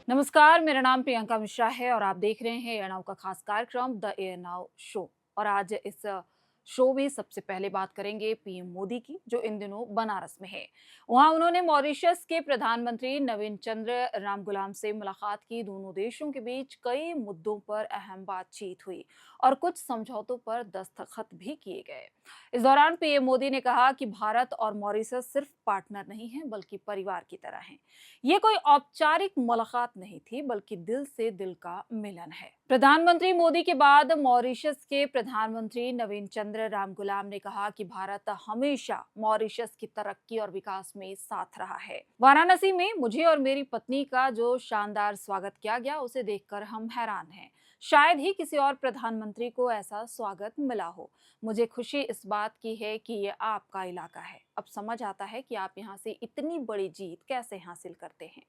नमस्कार, मेरा नाम प्रियंका मिश्रा है और आप देख रहे हैं एयर नाउ का खास कार्यक्रम द एयर नाउ शो। और आज इस शो में सबसे पहले बात करेंगे पीएम मोदी की, जो इन दिनों बनारस में है। वहां उन्होंने मॉरिशस के प्रधानमंत्री नवीन चंद्र रामगुलाम से मुलाकात की। दोनों देशों के बीच कई मुद्दों पर अहम बातचीत हुई और कुछ समझौतों पर दस्तखत भी किए गए। इस दौरान पीएम मोदी ने कहा कि भारत और मॉरिशस सिर्फ पार्टनर नहीं हैं, बल्कि परिवार की तरह हैं। ये कोई औपचारिक मुलाकात नहीं थी, बल्कि दिल से दिल का मिलन है। प्रधानमंत्री मोदी के बाद मॉरिशस के प्रधानमंत्री नवीन चंद्र रामगुलाम ने कहा कि भारत हमेशा मॉरिशस की तरक्की और विकास में साथ रहा है। वाराणसी में मुझे और मेरी पत्नी का जो शानदार स्वागत किया गया, उसे देखकर हम हैरान हैं। शायद ही किसी और प्रधानमंत्री को ऐसा स्वागत मिला हो। मुझे खुशी इस बात की है कि ये आपका इलाका है। अब समझ आता है कि आप यहाँ से इतनी बड़ी जीत कैसे हासिल करते हैं।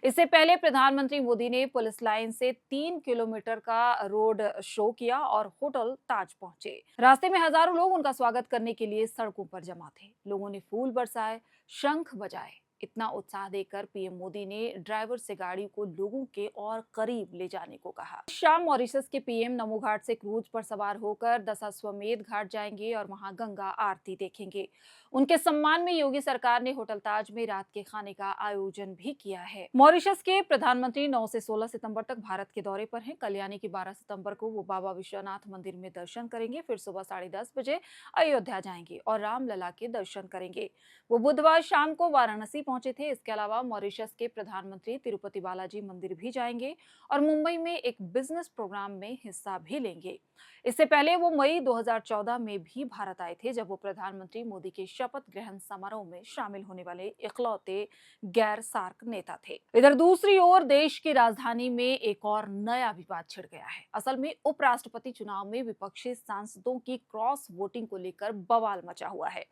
इससे पहले प्रधानमंत्री मोदी ने पुलिस लाइन से 3 किलोमीटर का रोड शो किया और होटल ताज पहुंचे। रास्ते में हजारों लोग उनका स्वागत करने के लिए सड़कों पर जमा थे। लोगों ने फूल बरसाए, शंख बजाए। इतना उत्साह देकर पीएम मोदी ने ड्राइवर से गाड़ी को लोगों के और करीब ले जाने को कहा। शाम मॉरिशस के पीएम नमो घाट से क्रूज पर सवार होकर दशाश्वमेध घाट जाएंगे और वहां गंगा आरती देखेंगे। उनके सम्मान में योगी सरकार ने होटल ताज में रात के खाने का आयोजन भी किया है। मॉरिशस के प्रधानमंत्री 9 से 16 सितंबर तक भारत के दौरे पर हैं। कल यानी कि 12 सितंबर को वो बाबा विश्वनाथ मंदिर में दर्शन करेंगे। फिर सुबह 10:30 बजे अयोध्या जाएंगे और रामलला के दर्शन करेंगे। वो बुधवार शाम को वाराणसी पहुंचे थे। इसके अलावा मॉरिशस के प्रधानमंत्री तिरुपति बालाजी मंदिर भी जाएंगे और मुंबई में एक बिजनेस प्रोग्राम में हिस्सा भी लेंगे। इससे पहले वो मई 2014 में भी भारत आए थे, जब वो प्रधानमंत्री मोदी के शपथ ग्रहण समारोह में शामिल होने वाले इकलौते गैर सार्क नेता थे। इधर दूसरी ओर देश की राजधानी में एक और नया विवाद छिड़ गया है। असल में उपराष्ट्रपति चुनाव में विपक्षी सांसदों की क्रॉस वोटिंग को लेकर बवाल मचा हुआ है।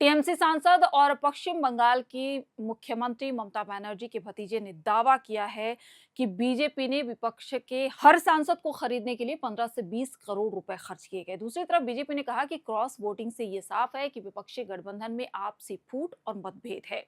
टीएमसी सांसद और पश्चिम बंगाल की मुख्यमंत्री ममता बनर्जी के भतीजे ने दावा किया है कि बीजेपी ने विपक्ष के हर सांसद को खरीदने के लिए 15 से 20 करोड़ रुपए खर्च किए गए। दूसरी तरफ बीजेपी ने कहा कि क्रॉस वोटिंग से ये साफ है कि विपक्षी गठबंधन में आपसी फूट और मतभेद है।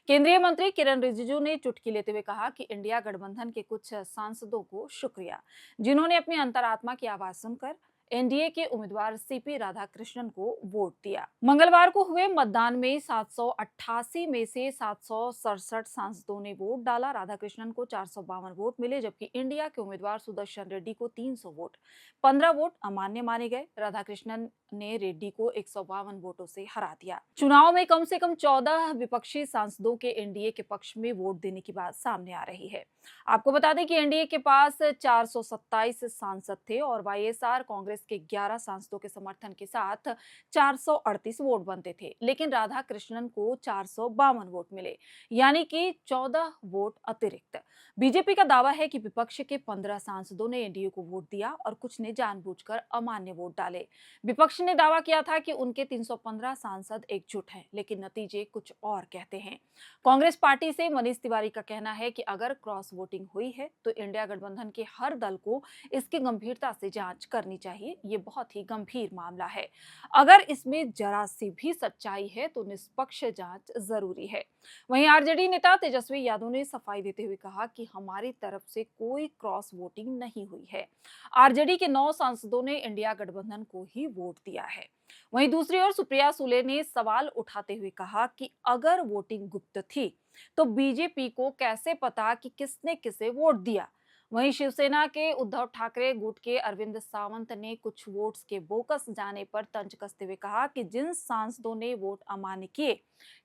केंद्रीय मंत्री किरण रिजिजू ने चुटकी लेते हुए कहा कि इंडिया गठबंधन के कुछ सांसदों को शुक्रिया, जिन्होंने अपनी अंतरात्मा की आवाज सुनकर एनडीए के उम्मीदवार सीपी राधाकृष्णन को वोट दिया। मंगलवार को हुए मतदान में 788 में से 767 सांसदों ने वोट डाला। राधाकृष्णन को 452 वोट मिले, जबकि इंडिया के उम्मीदवार सुदर्शन रेड्डी को 300 वोट, 15 वोट अमान्य माने गए। राधाकृष्णन ने रेड्डी को 152 वोटों से हरा दिया। चुनाव में कम से कम 14 विपक्षी सांसदों के एनडीए के पक्ष में वोट देने की बात सामने आ रही है। आपको बता दें कि एनडीए के पास 427 सांसद थे और वाईएसआर कांग्रेस के 11 सांसदों के समर्थन के साथ 438 वोट बनते थे, लेकिन राधाकृष्णन को 452 वोट मिले, यानी कि 14 वोट अतिरिक्त। बीजेपी का दावा है कि विपक्ष के 15 सांसदों ने एनडीए को वोट दिया और कुछ ने जानबूझकर अमान्य वोट डाले। विपक्ष ने दावा किया था कि उनके 315 सांसद एकजुट हैं, लेकिन नतीजे कुछ और कहते हैं। कांग्रेस पार्टी से मनीष तिवारी का कहना है कि अगर क्रॉस वोटिंग हुई है तो इंडिया गठबंधन के हर दल को इसकी गंभीरता से जांच करनी चाहिए। ये बहुत ही गंभीर मामला है। अगर इसमें जरा सी भी सच्चाई है तो निष्पक्ष जांच जरूरी है। वहीं आरजेडी नेता तेजस्वी यादव ने सफाई देते हुए कहा कि हमारी तरफ से कोई क्रॉस वोटिंग नहीं हुई है। आरजेडी के 9 सांसदों ने इंडिया गठबंधन को ही वोट दिया है। वहीं दूसरी ओर सुप्रिया सुले ने सवाल उठाते हुए कहा कि अगर वोटिंग गुप्त थी तो बीजेपी को कैसे पता कि किसने किसे वोट दिया। वहीं शिवसेना के उद्धव ठाकरे गुट के अरविंद सावंत ने कुछ वोट्स के बोकस जाने पर तंज कसते हुए कहा कि जिन सांसदों ने वोट अमान्य किए,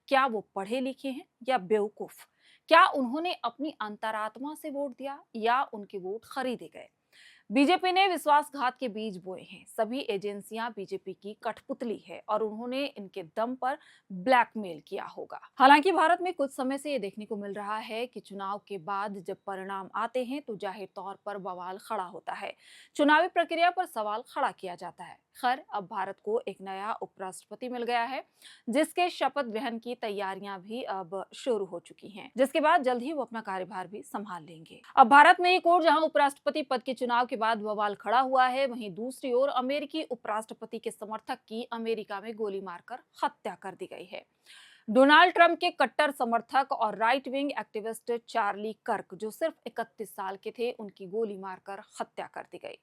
क्या वो पढ़े लिखे हैं या बेवकूफ? क्या उन्होंने अपनी अंतरात्मा से वोट दिया या उनके वोट खरीदे गए? बीजेपी ने विश्वासघात के बीज बोए हैं। सभी एजेंसियां बीजेपी की कठपुतली है और उन्होंने इनके दम पर ब्लैकमेल किया होगा। हालांकि भारत में कुछ समय से ये देखने को मिल रहा है कि चुनाव के बाद जब परिणाम आते हैं तो जाहिर तौर पर बवाल खड़ा होता है। चुनावी प्रक्रिया पर सवाल खड़ा किया जाता है। खैर, अब भारत को एक नया उपराष्ट्रपति मिल गया है, जिसके शपथ ग्रहण की तैयारियां भी अब शुरू हो चुकी हैं, जिसके बाद जल्द ही वो अपना कार्यभार भी संभाल लेंगे। अब भारत में एक और जहां उपराष्ट्रपति पद के चुनाव के बाद बवाल खड़ा हुआ है, वहीं दूसरी ओर अमेरिकी उपराष्ट्रपति के समर्थक की अमेरिका में गोली मारकर हत्या कर दी गई है। डोनाल्ड ट्रंप के कट्टर समर्थक और राइट विंग एक्टिविस्ट चार्ली कर्क, जो सिर्फ 31 साल के थे, उनकी गोली मारकर हत्या कर दी गई।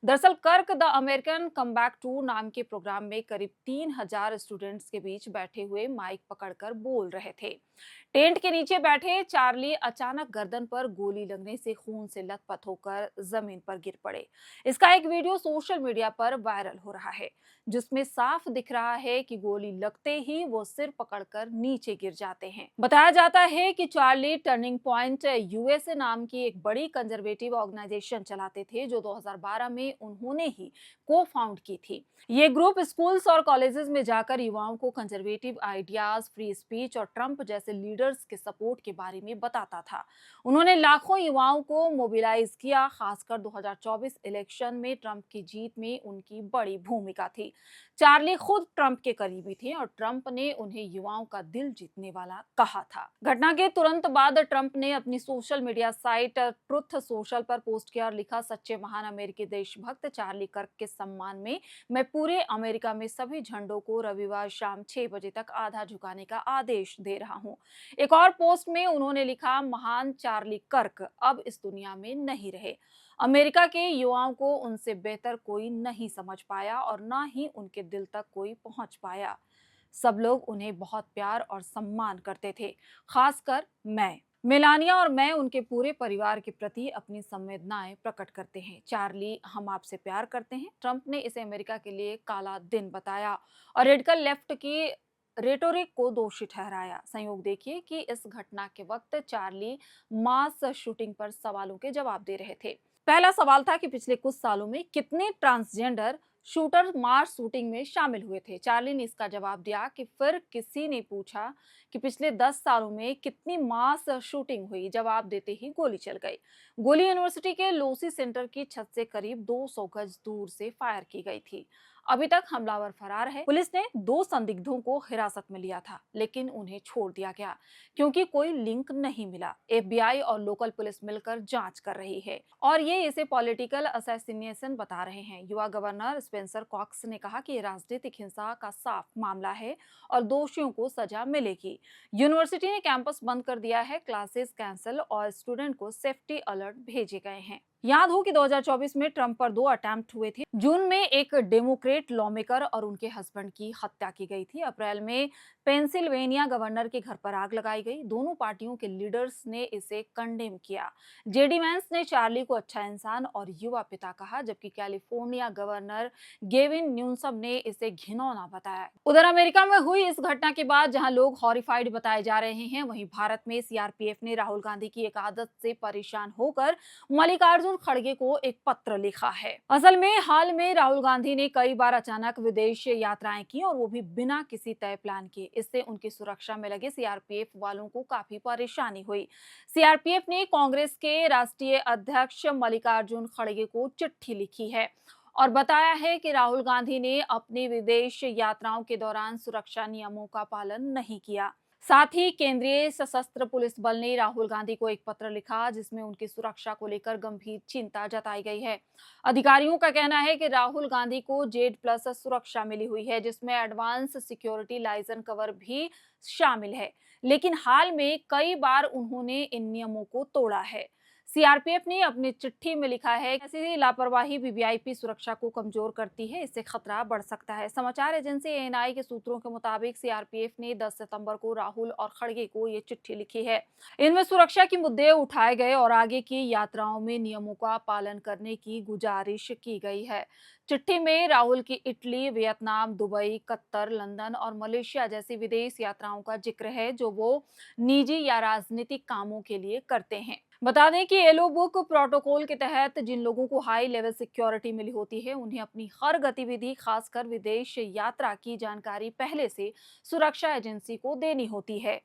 दरअसल कर्क द अमेरिकन कमबैक टूर नाम के प्रोग्राम में करीब 3000 स्टूडेंट्स के बीच बैठे हुए माइक पकड़कर बोल रहे थे। टेंट के नीचे बैठे चार्ली अचानक गर्दन पर गोली लगने से खून से लथपथ होकर जमीन पर गिर पड़े। इसका एक वीडियो सोशल मीडिया पर वायरल हो रहा है, जिसमें साफ दिख रहा है कि गोली लगते ही वो सिर पकड़कर नीचे गिर जाते हैं। बताया जाता है कि चार्ली टर्निंग पॉइंट यूएसए नाम की एक बड़ी कंजर्वेटिव ऑर्गेनाइजेशन चलाते थे, जो 2012 में उन्होंने ही को फाउंड की थी। ये ग्रुप स्कूल्स और कॉलेजेस में जाकर युवाओं को कंजर्वेटिव आइडियाज, फ्री स्पीच और ट्रंप जैसे लीडर्स के सपोर्ट के बारे में बताता था। उन्होंने लाखों युवाओं को मोबिलाइज किया। खासकर 2024 इलेक्शन में ट्रंप की जीत में उनकी बड़ी भूमिका थी। चार्ली खुद ट्रंप के करीबी थे और ट्रंप ने उन्हें युवाओं का दिल जीतने वाला कहा था। घटना के तुरंत बाद ट्रंप ने अपनी social media site truth social पर पोस्ट किया और लिखा, सच्चे महान अमेरिकी देशभक्त चार्ली कर्क के सम्मान में मैं पूरे अमेरिका में सभी झंडों को रविवार शाम 6 बजे तक आधा झुकाने का आदेश दे रहा हूं। एक और पोस्ट में उन्होंने लिखा, महान चार्ली कर्क अब इस दुनिया में नहीं रहे। अमेरिका के युवाओं को उनसे बेहतर कोई नहीं समझ पाया और ना ही उनके दिल तक कोई पहुंच पाया। सब लोग उन्हें बहुत प्यार और सम्मान करते थे, खासकर मैं। मेलानिया और मैं उनके पूरे परिवार के प्रति अपनी संवेदनाएं प्रकट करते हैं। चार्ली, हम आपसे प्यार करते हैं। ट्रंप ने इसे अमेरिका के लिए काला दिन बताया और रेडिकल लेफ्ट की रेटोरिक को दोषी ठहराया। संयोग देखिए कि इस घटना के वक्त चार्ली मास शूटिंग पर सवालों के जवाब दे रहे थे। पहला सवाल था कि पिछले कुछ सालों में कितने ट्रांसजेंडर शूटर मास शूटिंग में शामिल हुए थे। चार्ली ने इसका जवाब दिया कि फिर किसी ने पूछा कि पिछले 10 सालों में कितनी मास शूटिंग हुई। जवाब देते ही गोली चल गई। गोली यूनिवर्सिटी के लोसी सेंटर की छत से करीब 200 गज दूर से फायर की गई थी। अभी तक हमलावर फरार है। पुलिस ने 2 संदिग्धों को हिरासत में लिया था, लेकिन उन्हें छोड़ दिया गया क्योंकि कोई लिंक नहीं मिला। एफबीआई और लोकल पुलिस मिलकर जांच कर रही है और ये इसे पॉलिटिकल असैसिनेशन बता रहे हैं। युवा गवर्नर स्पेंसर कॉक्स ने कहा कि ये राजनीतिक हिंसा का साफ मामला है और दोषियों को सजा मिलेगी। यूनिवर्सिटी ने कैंपस बंद कर दिया है, क्लासेस कैंसिल और स्टूडेंट को सेफ्टी अलर्ट भेजे गए हैं। याद हो कि 2024 में ट्रंप पर 2 अटेम्प्ट हुए थे। जून में एक डेमोक्रेट लॉमेकर और उनके हस्बैंड की हत्या की गई थी। अप्रैल में पेंसिल्वेनिया गवर्नर के घर पर आग लगाई गई। दोनों पार्टियों के लीडर्स ने इसे कंडेम किया। जेडी वैंस ने चार्ली को अच्छा इंसान और युवा पिता कहा, जबकि कैलिफोर्निया गवर्नर गेविन न्यूसम ने इसे घिनौना बताया। उधर अमेरिका में हुई इस घटना के बाद जहां लोग हॉरिफाइड बताए जा रहे हैं, वहीं भारत में सीआरपीएफ ने राहुल गांधी की एक आदत से परेशान होकर मल्लिकार्जुन खड़गे को एक पत्र लिखा है। असल में हाल में राहुल गांधी ने कई बार अचानक विदेश यात्राएं की और वो भी बिना किसी तय प्लान के। इससे उनकी सुरक्षा में लगे सीआरपीएफ वालों को काफी परेशानी हुई। सीआरपीएफ ने कांग्रेस के राष्ट्रीय अध्यक्ष मल्लिकार्जुन खड़गे को चिट्ठी लिखी है और बताया है कि राहुल गांधी ने अपनी विदेश यात्राओं के दौरान सुरक्षा नियमों का पालन नहीं किया। साथ ही केंद्रीय सशस्त्र पुलिस बल ने राहुल गांधी को एक पत्र लिखा, जिसमें उनकी सुरक्षा को लेकर गंभीर चिंता जताई गई है। अधिकारियों का कहना है कि राहुल गांधी को जेड प्लस सुरक्षा मिली हुई है, जिसमें एडवांस सिक्योरिटी लाइजन कवर भी शामिल है, लेकिन हाल में कई बार उन्होंने इन नियमों को तोड़ा है। सीआरपीएफ ने अपनी चिट्ठी में लिखा है कि ऐसी लापरवाही वीवीआईपी सुरक्षा को कमजोर करती है, इससे खतरा बढ़ सकता है। समाचार एजेंसी एएनआई के सूत्रों के मुताबिक सीआरपीएफ ने 10 सितंबर को राहुल और खड़गे को ये चिट्ठी लिखी है। इनमें सुरक्षा के मुद्दे उठाए गए और आगे की यात्राओं में नियमों का पालन करने की गुजारिश की गई है। चिट्ठी में राहुल की Italy, Vietnam, Dubai, Qatar, London और मलेशिया जैसी विदेश यात्राओं का जिक्र है, जो वो निजी या राजनीतिक कामों के लिए करते हैं। बता दें कि येलो बुक प्रोटोकॉल के तहत जिन लोगों को हाई लेवल सिक्योरिटी मिली होती है, उन्हें अपनी हर गतिविधि, खासकर विदेश यात्रा की जानकारी पहले से सुरक्षा एजेंसी को देनी होती है,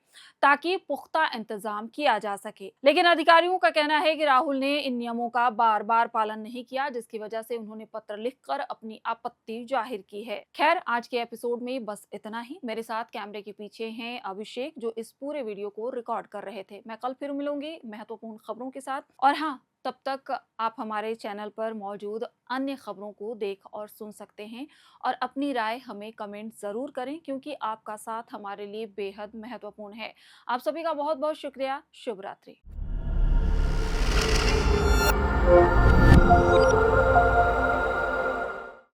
ताकि पुख्ता इंतजाम किया जा सके। लेकिन अधिकारियों का कहना है कि राहुल ने इन नियमों का बार बार पालन नहीं किया, जिसकी वजह से उन्होंने पत्र लिखकर अपनी आपत्ति जाहिर की है। खैर, आज के एपिसोड में बस इतना ही। मेरे साथ कैमरे के पीछे हैं अभिषेक, जो इस पूरे वीडियो को रिकॉर्ड कर रहे थे। मैं कल फिर मिलूंगी महत्वपूर्ण खबरों के साथ। और हाँ, तब तक आप हमारे चैनल पर मौजूद अन्य खबरों को देख और सुन सकते हैं और अपनी राय हमें कमेंट ज़रूर करें, क्योंकि आपका साथ हमारे लिए बेहद महत्वपूर्ण है। आप सभी का बहुत बहुत शुक्रिया। शुभ रात्रि।